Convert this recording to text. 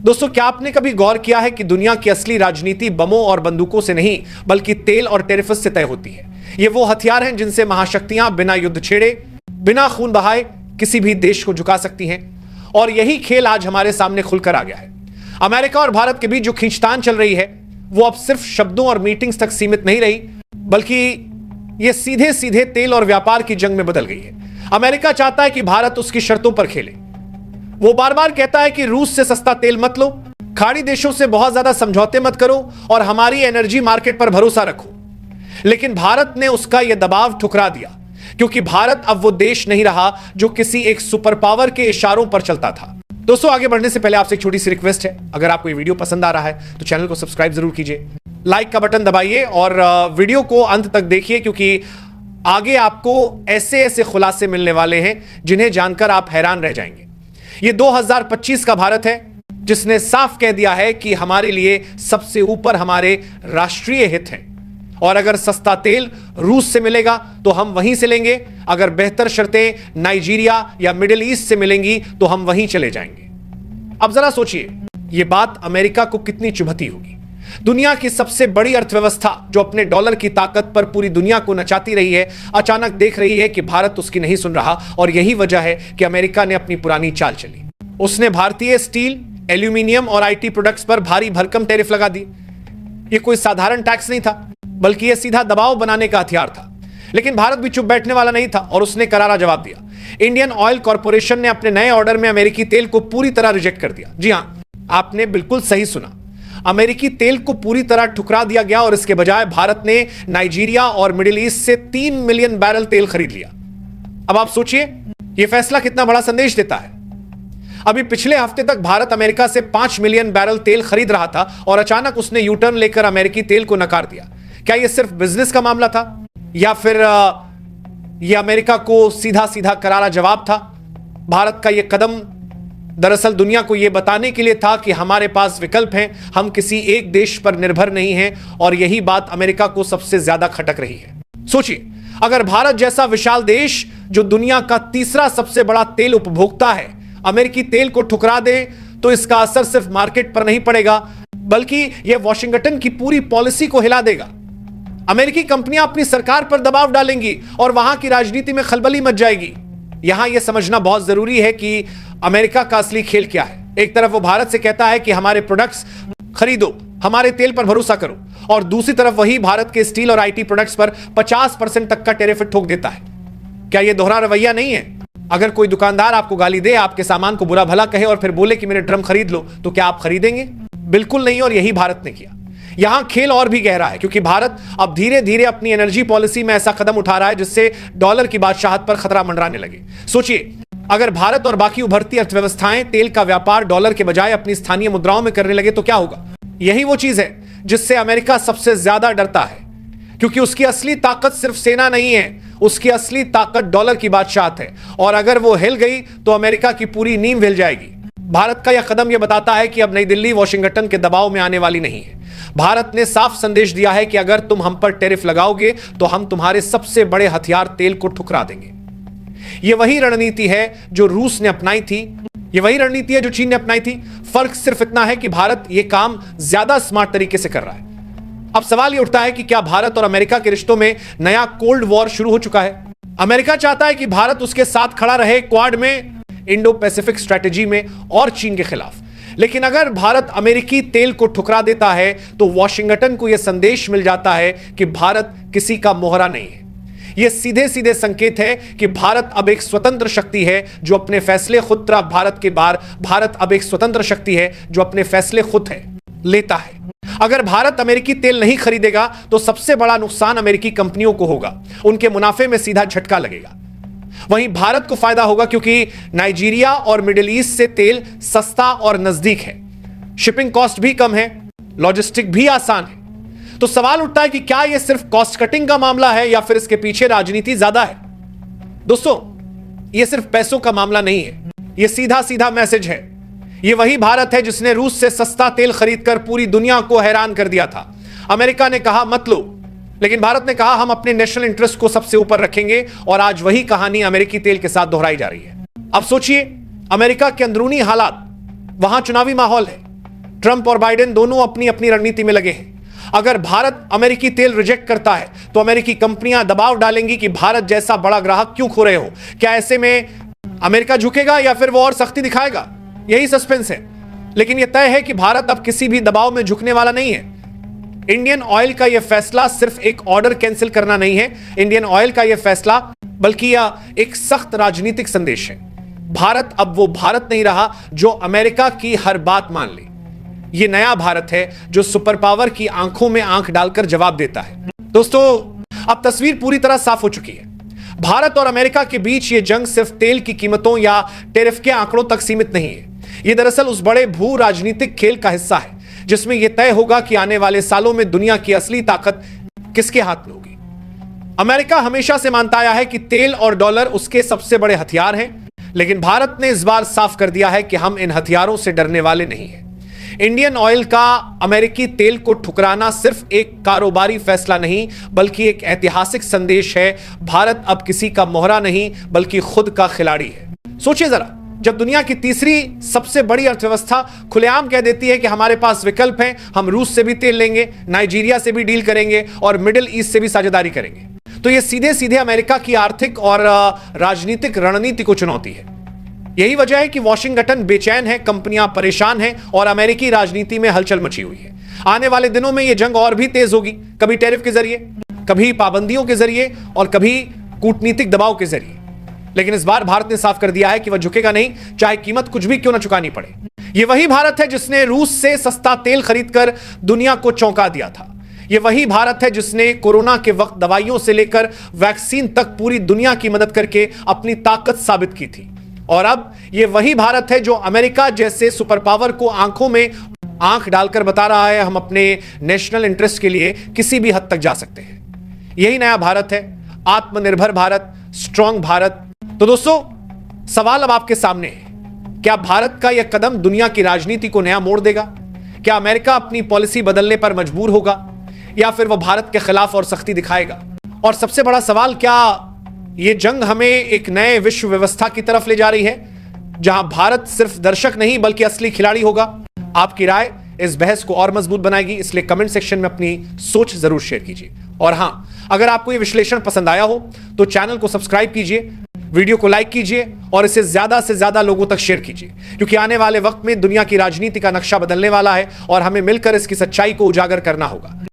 दोस्तों, क्या आपने कभी गौर किया है कि दुनिया की असली राजनीति बमों और बंदूकों से नहीं बल्कि तेल और टेरिफस से तय होती है। ये वो हथियार हैं जिनसे महाशक्तियां बिना युद्ध छेड़े, बिना खून बहाए किसी भी देश को झुका सकती हैं। और यही खेल आज हमारे सामने खुलकर आ गया है। अमेरिका और भारत के बीच जो खींचतान चल रही है वो अब सिर्फ शब्दों और मीटिंग्स तक सीमित नहीं रही, बल्कि ये सीधे सीधे तेल और व्यापार की जंग में बदल गई है। अमेरिका चाहता है कि भारत उसकी शर्तों पर खेले। वो बार बार कहता है कि रूस से सस्ता तेल मत लो, खाड़ी देशों से बहुत ज्यादा समझौते मत करो और हमारी एनर्जी मार्केट पर भरोसा रखो। लेकिन भारत ने उसका यह दबाव ठुकरा दिया, क्योंकि भारत अब वो देश नहीं रहा जो किसी एक सुपर पावर के इशारों पर चलता था। दोस्तों, आगे बढ़ने से पहले आपसे एक छोटी सी रिक्वेस्ट है, अगर आपको ये वीडियो पसंद आ रहा है तो चैनल को सब्सक्राइब जरूर कीजिए, लाइक का बटन दबाइए और वीडियो को अंत तक देखिए, क्योंकि आगे आपको ऐसे ऐसे खुलासे मिलने वाले हैं जिन्हें जानकर आप हैरान रह जाएंगे। ये 2025 का भारत है जिसने साफ कह दिया है कि हमारे लिए सबसे ऊपर हमारे राष्ट्रीय हित हैं, और अगर सस्ता तेल रूस से मिलेगा तो हम वहीं से लेंगे, अगर बेहतर शर्तें नाइजीरिया या मिडिल ईस्ट से मिलेंगी तो हम वहीं चले जाएंगे। अब जरा सोचिए, यह बात अमेरिका को कितनी चुभती होगी। दुनिया की सबसे बड़ी अर्थव्यवस्था जो अपने डॉलर की ताकत पर पूरी दुनिया को नचाती रही है, अचानक देख रही है कि भारत उसकी नहीं सुन रहा। और यही वजह है कि अमेरिका ने अपनी पुरानी चाल चली। उसने भारतीय स्टील, एल्यूमिनियम और आईटी प्रोडक्ट्स पर भारी भरकम टैरिफ लगा दी। यह कोई साधारण टैक्स नहीं था, बल्कि यह सीधा दबाव बनाने का हथियार था। लेकिन भारत भी चुप बैठने वाला नहीं था और उसने करारा जवाब दिया। इंडियन ऑयल कॉर्पोरेशन ने अपने नए ऑर्डर में अमेरिकी तेल को पूरी तरह रिजेक्ट कर दिया। जी हां, आपने बिल्कुल सही सुना, अमेरिकी तेल को पूरी तरह ठुकरा दिया गया और इसके बजाय भारत ने नाइजीरिया और मिडिल ईस्ट से 3 मिलियन बैरल तेल खरीद लिया। अब आप सोचिए, यह फैसला कितना बड़ा संदेश देता है। अभी पिछले हफ्ते तक भारत अमेरिका से 5 मिलियन बैरल तेल खरीद रहा था और अचानक उसने यू टर्न लेकर अमेरिकी तेल को नकार दिया। क्या यह सिर्फ बिजनेस का मामला था या फिर यह अमेरिका को सीधा सीधा करारा जवाब था? भारत का यह कदम दरअसल दुनिया को यह बताने के लिए था कि हमारे पास विकल्प हैं, हम किसी एक देश पर निर्भर नहीं हैं। और यही बात अमेरिका को सबसे ज्यादा खटक रही है। सोचिए, अगर भारत जैसा विशाल देश जो दुनिया का तीसरा सबसे बड़ा तेल उपभोक्ता है अमेरिकी तेल को ठुकरा दे, तो इसका असर सिर्फ मार्केट पर नहीं पड़ेगा, बल्कि यह वॉशिंगटन की पूरी पॉलिसी को हिला देगा। अमेरिकी कंपनियां अपनी सरकार पर दबाव डालेंगी और वहां की राजनीति में खलबली मच जाएगी। यहां यह समझना बहुत जरूरी है कि अमेरिका का असली खेल क्या है। एक तरफ वो भारत से कहता है कि हमारे प्रोडक्ट्स खरीदो, हमारे तेल पर भरोसा करो, और दूसरी तरफ वही भारत के स्टील और आईटी प्रोडक्ट्स पर 50% तक का टैरिफ ठोक देता है। क्या यह दोहरा रवैया नहीं है? अगर कोई दुकानदार आपको गाली दे, आपके सामान को बुरा भला कहे और फिर बोले कि मेरे ड्रम खरीद लो, तो क्या आप खरीदेंगे? बिल्कुल नहीं। और यही भारत ने किया। यहां खेल और भी गहरा है, क्योंकि भारत अब धीरे धीरे अपनी एनर्जी पॉलिसी में ऐसा कदम उठा रहा है जिससे डॉलर की बादशाहत पर खतरा मंडराने लगे। सोचिए, अगर भारत और बाकी उभरती अर्थव्यवस्थाएं तेल का व्यापार डॉलर के बजाय अपनी स्थानीय मुद्राओं में करने लगे तो क्या होगा? यही वो चीज है जिससे अमेरिका सबसे ज्यादा डरता है, क्योंकि उसकी असली ताकत सिर्फ सेना नहीं है, उसकी असली ताकत डॉलर की बादशाहत है। और अगर वो हिल गई तो अमेरिका की पूरी नींव हिल जाएगी। भारत का यह कदम यह बताता है कि अब नई दिल्ली वॉशिंगटन के दबाव में आने वाली नहीं है। भारत ने साफ संदेश दिया है कि अगर तुम हम पर टैरिफ लगाओगे तो हम तुम्हारे सबसे बड़े हथियार तेल को ठुकरा देंगे। यह वही रणनीति है जो रूस ने अपनाई थी, यह वही रणनीति है जो चीन ने अपनाई थी। फर्क सिर्फ इतना है कि भारत यह काम ज्यादा स्मार्ट तरीके से कर रहा है। अब सवाल यह उठता है कि क्या भारत और अमेरिका के रिश्तों में नया कोल्ड वॉर शुरू हो चुका है? अमेरिका चाहता है कि भारत उसके साथ खड़ा रहे क्वाड में, इंडो पैसिफिक स्ट्रेटेजी में और चीन के खिलाफ। लेकिन अगर भारत अमेरिकी तेल को ठुकरा देता है तो वॉशिंगटन को यह संदेश मिल जाता है कि भारत किसी का मोहरा नहीं है। यह सीधे सीधे संकेत है कि भारत अब एक स्वतंत्र शक्ति है जो अपने फैसले खुद भारत अब एक स्वतंत्र शक्ति है जो अपने फैसले खुद लेता है। अगर भारत अमेरिकी तेल नहीं खरीदेगा तो सबसे बड़ा नुकसान अमेरिकी कंपनियों को होगा, उनके मुनाफे में सीधा झटका लगेगा। वहीं भारत को फायदा होगा, क्योंकि नाइजीरिया और मिडिल ईस्ट से तेल सस्ता और नजदीक है, शिपिंग कॉस्ट भी कम है, लॉजिस्टिक भी आसान है। तो सवाल उठता है कि क्या यह सिर्फ कॉस्ट कटिंग का मामला है या फिर इसके पीछे राजनीति ज्यादा है? दोस्तों, यह सिर्फ पैसों का मामला नहीं है, यह सीधा सीधा मैसेज है। यह वही भारत है जिसने रूस से सस्ता तेल खरीदकर पूरी दुनिया को हैरान कर दिया था। अमेरिका ने कहा मत लो, लेकिन भारत ने कहा हम अपने नेशनल इंटरेस्ट को सबसे ऊपर रखेंगे। और आज वही कहानी अमेरिकी तेल के साथ दोहराई जा रही है। अब सोचिए, अमेरिका के अंदरूनी हालात, वहां चुनावी माहौल है, ट्रंप और बाइडेन दोनों अपनी अपनी रणनीति में लगे हैं। अगर भारत अमेरिकी तेल रिजेक्ट करता है तो अमेरिकी कंपनियां दबाव डालेंगी कि भारत जैसा बड़ा ग्राहक क्यों खो रहे हो। क्या ऐसे में अमेरिका झुकेगा या फिर वो और सख्ती दिखाएगा? यही सस्पेंस है। लेकिन यह तय है कि भारत अब किसी भी दबाव में झुकने वाला नहीं है। इंडियन ऑयल का यह फैसला सिर्फ एक ऑर्डर कैंसिल करना नहीं है। इंडियन ऑयल का यह फैसला बल्कि यह एक सख्त राजनीतिक संदेश है। भारत अब वो भारत नहीं रहा जो अमेरिका की हर बात मान ले। यह नया भारत है जो सुपर पावर की आंखों में आंख डालकर जवाब देता है। दोस्तों, अब तस्वीर पूरी तरह साफ हो चुकी है। भारत और अमेरिका के बीच यह जंग सिर्फ तेल की कीमतों या टैरिफ के आंकड़ों तक सीमित नहीं है। यह दरअसल उस बड़े भू राजनीतिक खेल का हिस्सा है जिसमें यह तय होगा कि आने वाले सालों में दुनिया की असली ताकत किसके हाथ में होगी। अमेरिका हमेशा से मानता आया है कि तेल और डॉलर उसके सबसे बड़े हथियार हैं, लेकिन भारत ने इस बार साफ कर दिया है कि हम इन हथियारों से डरने वाले नहीं हैं। इंडियन ऑयल का अमेरिकी तेल को ठुकराना सिर्फ एक कारोबारी फैसला नहीं बल्कि एक ऐतिहासिक संदेश है। भारत अब किसी का मोहरा नहीं बल्कि खुद का खिलाड़ी है। सोचिए जरा, जब दुनिया की तीसरी सबसे बड़ी अर्थव्यवस्था खुलेआम कह देती है कि हमारे पास विकल्प हैं, हम रूस से भी तेल लेंगे, नाइजीरिया से भी डील करेंगे और मिडिल ईस्ट से भी साझेदारी करेंगे, तो यह सीधे सीधे अमेरिका की आर्थिक और राजनीतिक रणनीति को चुनौती है। यही वजह है कि वॉशिंगटन बेचैन है, कंपनियां परेशान हैं और अमेरिकी राजनीति में हलचल मची हुई है। आने वाले दिनों में यह जंग और भी तेज होगी, कभी टैरिफ के जरिए, कभी पाबंदियों के जरिए और कभी कूटनीतिक दबाव के जरिए। लेकिन इस बार भारत ने साफ कर दिया है कि वह झुकेगा नहीं, चाहे कीमत कुछ भी क्यों ना चुकानी पड़े। यह वही भारत है जिसने रूस से सस्ता तेल खरीदकर दुनिया को चौंका दिया था। यह वही भारत है जिसने कोरोना के वक्त दवाइयों से लेकर वैक्सीन तक पूरी दुनिया की मदद करके अपनी ताकत साबित की थी। और अब यह वही भारत है जो अमेरिका जैसे सुपर पावर को आंखों में आंख डालकर बता रहा है, हम अपने नेशनल इंटरेस्ट के लिए किसी भी हद तक जा सकते हैं। यही नया भारत है, आत्मनिर्भर भारत, स्ट्रांग भारत। तो दोस्तों, सवाल अब आपके सामने है, क्या भारत का यह कदम दुनिया की राजनीति को नया मोड़ देगा? क्या अमेरिका अपनी पॉलिसी बदलने पर मजबूर होगा या फिर वह भारत के खिलाफ और सख्ती दिखाएगा? और सबसे बड़ा सवाल, क्या यह जंग हमें एक नए विश्व व्यवस्था की तरफ ले जा रही है जहां भारत सिर्फ दर्शक नहीं बल्कि असली खिलाड़ी होगा? आपकी राय इस बहस को और मजबूत बनाएगी, इसलिए कमेंट सेक्शन में अपनी सोच जरूर शेयर कीजिए। और हां, अगर आपको यह विश्लेषण पसंद आया हो तो चैनल को सब्सक्राइब कीजिए, वीडियो को लाइक कीजिए और इसे ज्यादा से ज्यादा लोगों तक शेयर कीजिए, क्योंकि आने वाले वक्त में दुनिया की राजनीति का नक्शा बदलने वाला है और हमें मिलकर इसकी सच्चाई को उजागर करना होगा।